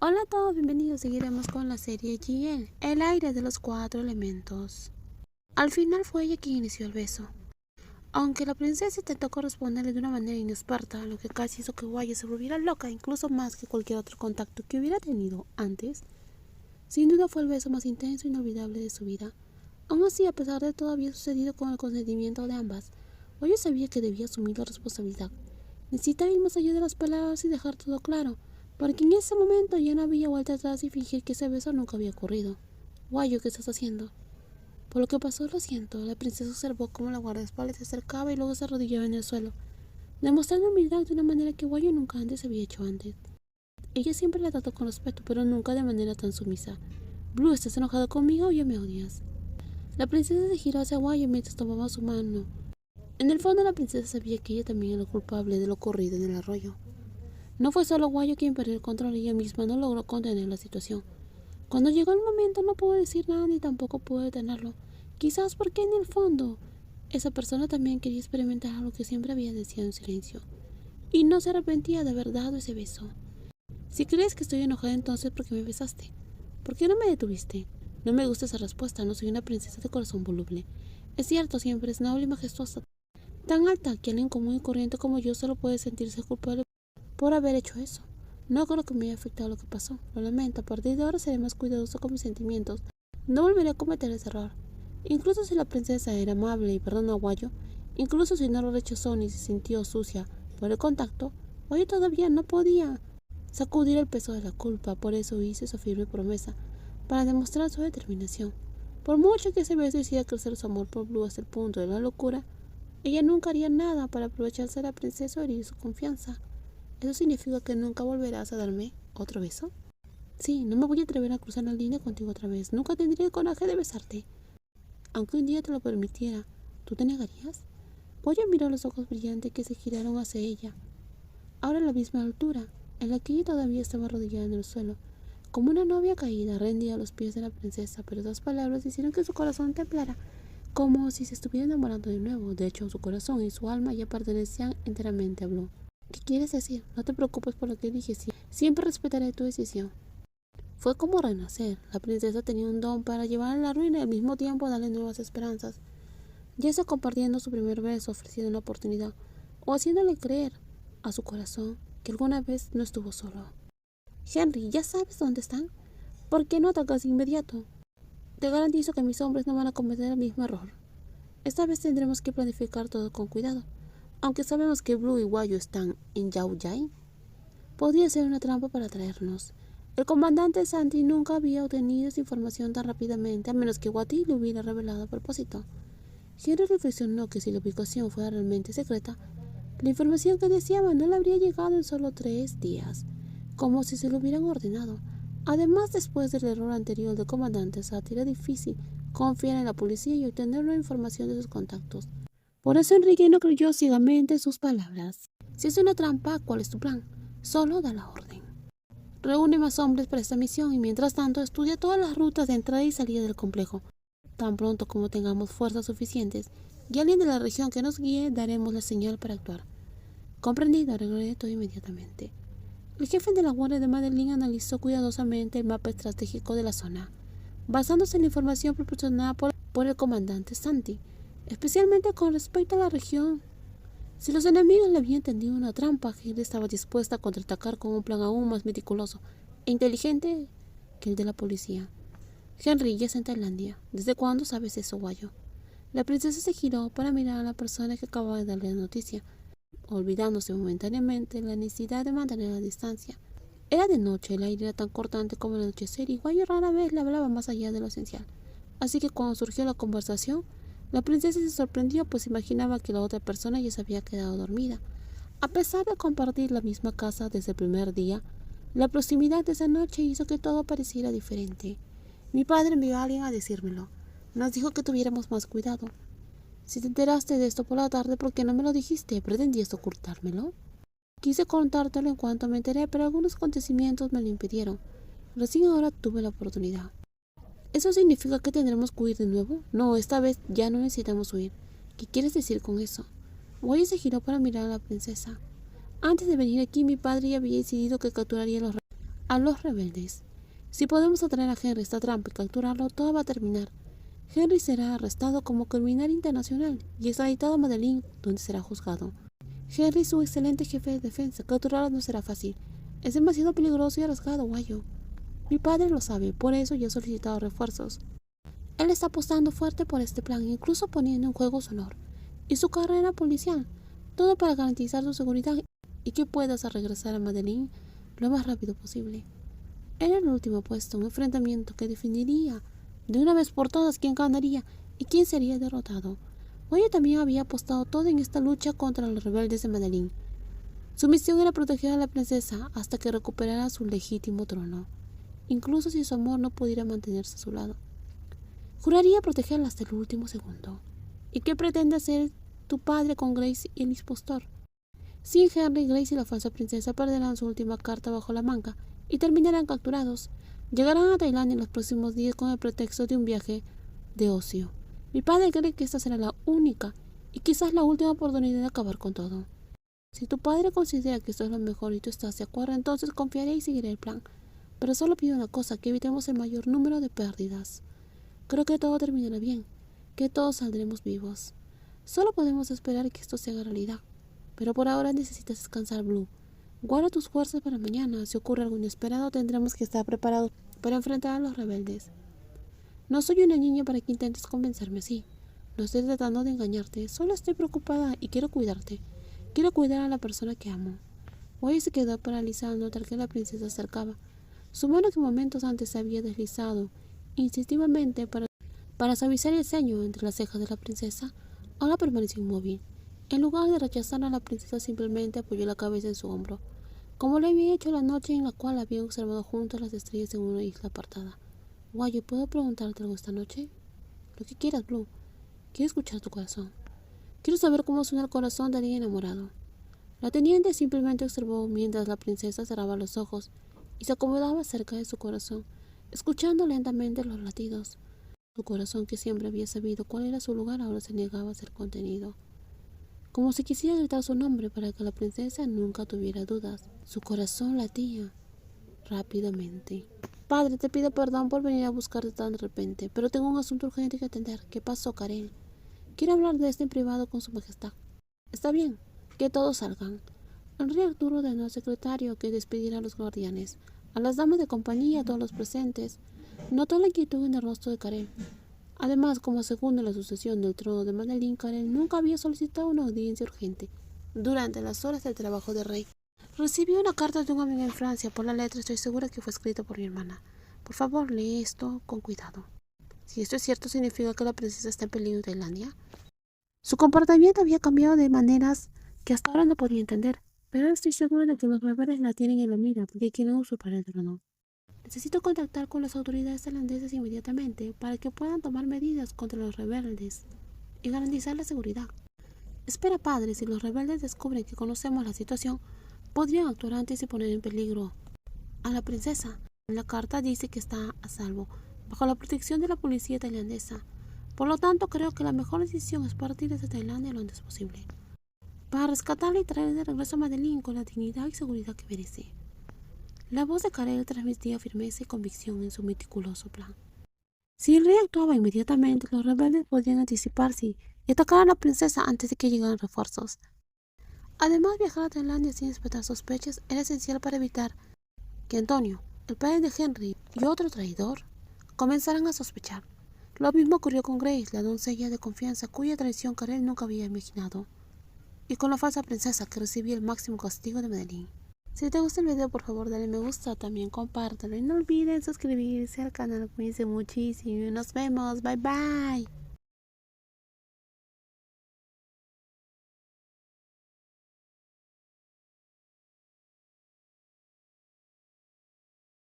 Hola a todos, bienvenidos. Seguiremos con la serie GL, el aire de los 4 elementos. Al final fue ella quien inició el beso. Aunque la princesa intentó corresponderle de una manera inexperta, lo que casi hizo que Guaya se volviera loca, incluso más que cualquier otro contacto que hubiera tenido antes. Sin duda fue el beso más intenso e inolvidable de su vida. Aún así, a pesar de todo había sucedido con el consentimiento de ambas, Guaya sabía que debía asumir la responsabilidad. Necesitaba ir más allá de las palabras y dejar todo claro, porque en ese momento ya no había vuelta atrás y fingir que ese beso nunca había ocurrido. Guayo, ¿qué estás haciendo? Por lo que pasó, lo siento. La princesa observó cómo la guardaespaldas se acercaba y luego se arrodillaba en el suelo, demostrando humildad de una manera que Guayo nunca antes había hecho antes. Ella siempre la trató con respeto, pero nunca de manera tan sumisa. Blue, ¿estás enojado conmigo o ya me odias? La princesa se giró hacia Guayo mientras tomaba su mano. En el fondo, la princesa sabía que ella también era culpable de lo ocurrido en el arroyo. No fue solo Guayo quien perdió el control, ella misma no logró contener la situación. Cuando llegó el momento no pudo decir nada ni tampoco pudo detenerlo. Quizás porque en el fondo esa persona también quería experimentar algo que siempre había deseado en silencio. Y no se arrepentía de haber dado ese beso. Si crees que estoy enojada entonces porque me besaste, ¿por qué no me detuviste? No me gusta esa respuesta, no soy una princesa de corazón voluble. Es cierto, siempre es noble y majestuosa, tan alta que alguien común y corriente como yo solo puede sentirse culpable por haber hecho eso. No creo que me haya afectado lo que pasó. Lo lamento. A partir de ahora seré más cuidadoso con mis sentimientos. No volveré a cometer ese error. Incluso si la princesa era amable y perdonó a Guayo, incluso si no lo rechazó ni se sintió sucia por el contacto, Guayo todavía no podía sacudir el peso de la culpa. Por eso hice su firme promesa, para demostrar su determinación. Por mucho que ese beso hiciera crecer su amor por Blue hasta el punto de la locura, ella nunca haría nada para aprovecharse de la princesa o herir su confianza. ¿Eso significa que nunca volverás a darme otro beso? Sí, no me voy a atrever a cruzar la línea contigo otra vez. Nunca tendría el coraje de besarte. Aunque un día te lo permitiera, ¿tú te negarías? Pollo miró los ojos brillantes que se giraron hacia ella, ahora a la misma altura, en la que ella todavía estaba arrodillada en el suelo, como una novia caída, rendida a los pies de la princesa, pero esas palabras hicieron que su corazón temblara, como si se estuviera enamorando de nuevo. De hecho, su corazón y su alma ya pertenecían enteramente a Blue. ¿Qué quieres decir? No te preocupes por lo que dije, siempre respetaré tu decisión. Fue como renacer. La princesa tenía un don para llevar a la ruina y al mismo tiempo darle nuevas esperanzas, ya sea compartiendo su primer beso, ofreciendo una oportunidad, o haciéndole creer a su corazón que alguna vez no estuvo solo. Henry, ¿ya sabes dónde están? ¿Por qué no atacas de inmediato? Te garantizo que mis hombres no van a cometer el mismo error. Esta vez tendremos que planificar todo con cuidado. Aunque sabemos que Blue y Guayo están en Yao Yai, podría ser una trampa para atraernos. El comandante Santi nunca había obtenido esa información tan rápidamente, a menos que Wati lo hubiera revelado a propósito. Henry reflexionó que si la ubicación fuera realmente secreta, la información que deseaba no le habría llegado en solo 3 días, como si se lo hubieran ordenado. Además, después del error anterior del comandante Santi, era difícil confiar en la policía y obtener nueva información de sus contactos. Por eso Enrique no creyó ciegamente sus palabras. Si es una trampa, ¿cuál es tu plan? Solo da la orden. Reúne más hombres para esta misión y mientras tanto estudia todas las rutas de entrada y salida del complejo. Tan pronto como tengamos fuerzas suficientes y alguien de la región que nos guíe, daremos la señal para actuar. Comprendido, arreglaré todo inmediatamente. El jefe de la Guardia de Madeline analizó cuidadosamente el mapa estratégico de la zona, basándose en la información proporcionada por el comandante Santi, especialmente con respecto a la región. Si los enemigos le habían tendido una trampa, Henry estaba dispuesta a contraatacar con un plan aún más meticuloso e inteligente que el de la policía. Henry, ya es en Tailandia. ¿Desde cuándo sabes eso, Guayo? La princesa se giró para mirar a la persona que acababa de darle la noticia, olvidándose momentáneamente la necesidad de mantener la distancia. Era de noche, el aire era tan cortante como el anochecer y Guayo rara vez le hablaba más allá de lo esencial. Así que cuando surgió la conversación, la princesa se sorprendió, pues imaginaba que la otra persona ya se había quedado dormida. A pesar de compartir la misma casa desde el primer día, la proximidad de esa noche hizo que todo pareciera diferente. Mi padre envió a alguien a decírmelo. Nos dijo que tuviéramos más cuidado. Si te enteraste de esto por la tarde, ¿por qué no me lo dijiste? ¿Pretendías ocultármelo? Quise contártelo en cuanto me enteré, pero algunos acontecimientos me lo impidieron. Recién ahora tuve la oportunidad. ¿Eso significa que tendremos que huir de nuevo? No, esta vez ya no necesitamos huir. ¿Qué quieres decir con eso? Wei se giró para mirar a la princesa. Antes de venir aquí, mi padre ya había decidido que capturaría a los reyes. a los rebeldes. Si podemos atraer a Henry a esta trampa y capturarlo, todo va a terminar. Henry será arrestado como criminal internacional y extraditado a Medellín, donde será juzgado. Henry es un excelente jefe de defensa. Capturarlo no será fácil. Es demasiado peligroso y arriesgado, Guayo. Mi padre lo sabe, por eso ya ha solicitado refuerzos. Él está apostando fuerte por este plan, incluso poniendo en juego su honor y su carrera policial, todo para garantizar su seguridad y que puedas regresar a Medellín lo más rápido posible. Era el último puesto, un enfrentamiento que definiría de una vez por todas quién ganaría y quién sería derrotado. Guayo también había apostado todo en esta lucha contra los rebeldes de Medellín. Su misión era proteger a la princesa hasta que recuperara su legítimo trono, incluso si su amor no pudiera mantenerse a su lado. Juraría protegerla hasta el último segundo. ¿Y qué pretende hacer tu padre con Grace y el impostor? Sin Henry, Grace y la falsa princesa perderán su última carta bajo la manga y terminarán capturados. Llegarán a Tailandia en los próximos días con el pretexto de un viaje de ocio. Mi padre cree que esta será la única y quizás la última oportunidad de acabar con todo. Si tu padre considera que esto es lo mejor y tú estás de acuerdo, entonces confiaré y seguiré el plan. Pero solo pido una cosa, que evitemos el mayor número de pérdidas. Creo que todo terminará bien, que todos saldremos vivos. Solo podemos esperar que esto se haga realidad. Pero por ahora necesitas descansar, Blue. Guarda tus fuerzas para mañana. Si ocurre algo inesperado, tendremos que estar preparados para enfrentar a los rebeldes. No soy una niña para que intentes convencerme así. No estoy tratando de engañarte, solo estoy preocupada y quiero cuidarte. Quiero cuidar a la persona que amo. Guayo se quedó paralizado al notar que la princesa se acercaba. Su mano que momentos antes se había deslizado instintivamente para suavizar el ceño entre las cejas de la princesa, ahora permaneció inmóvil. En lugar de rechazar a la princesa, simplemente apoyó la cabeza en su hombro, como lo había hecho la noche en la cual habían observado juntos las estrellas en una isla apartada. Guayo, ¿puedo preguntarte algo esta noche? Lo que quieras, Blue. Quiero escuchar tu corazón. Quiero saber cómo suena el corazón de alguien enamorado. La teniente simplemente observó mientras la princesa cerraba los ojos y se acomodaba cerca de su corazón, escuchando lentamente los latidos. Su corazón, que siempre había sabido cuál era su lugar, ahora se negaba a ser contenido, como si quisiera gritar su nombre para que la princesa nunca tuviera dudas. Su corazón latía rápidamente. Padre, te pido perdón por venir a buscarte tan de repente, pero tengo un asunto urgente que atender. ¿Qué pasó, Karel? Quiero hablar de esto en privado con su majestad. Está bien, que todos salgan. El rey Arturo ordenó al secretario que despidiera a los guardianes, a las damas de compañía, a todos los presentes. Notó la inquietud en el rostro de Karel. Además, como segundo en la sucesión del trono de Medellín, Karel nunca había solicitado una audiencia urgente durante las horas del trabajo del rey. Recibí una carta de un amigo en Francia. Por la letra estoy segura que fue escrita por mi hermana. Por favor, lee esto con cuidado. Si esto es cierto, significa que la princesa está en peligro en Tailandia. Su comportamiento había cambiado de maneras que hasta ahora no podía entender, pero ahora estoy segura de que los rebeldes la tienen en la mira porque quieren usurpar el trono. Necesito contactar con las autoridades tailandesas inmediatamente para que puedan tomar medidas contra los rebeldes y garantizar la seguridad. Espera, padre, si los rebeldes descubren que conocemos la situación, podrían actuar antes y poner en peligro a la princesa. En la carta dice que está a salvo, bajo la protección de la policía tailandesa. Por lo tanto, creo que la mejor decisión es partir desde Tailandia lo antes posible, para rescatarla y traerla de regreso a Medellín con la dignidad y seguridad que merece. La voz de Karel transmitía firmeza y convicción en su meticuloso plan. Si el rey actuaba inmediatamente, los rebeldes podrían anticiparse y atacar a la princesa antes de que llegaran refuerzos. Además, viajar a Tailandia sin despertar sospechas era esencial para evitar que Antonio, el padre de Henry y otro traidor, comenzaran a sospechar. Lo mismo ocurrió con Grace, la doncella de confianza cuya traición Karel nunca había imaginado, y con la falsa princesa que recibía el máximo castigo de Medellín. Si te gusta el video, por favor dale me gusta, también compártelo y no olviden suscribirse al canal. Cuídense muchísimo. Nos vemos. Bye bye.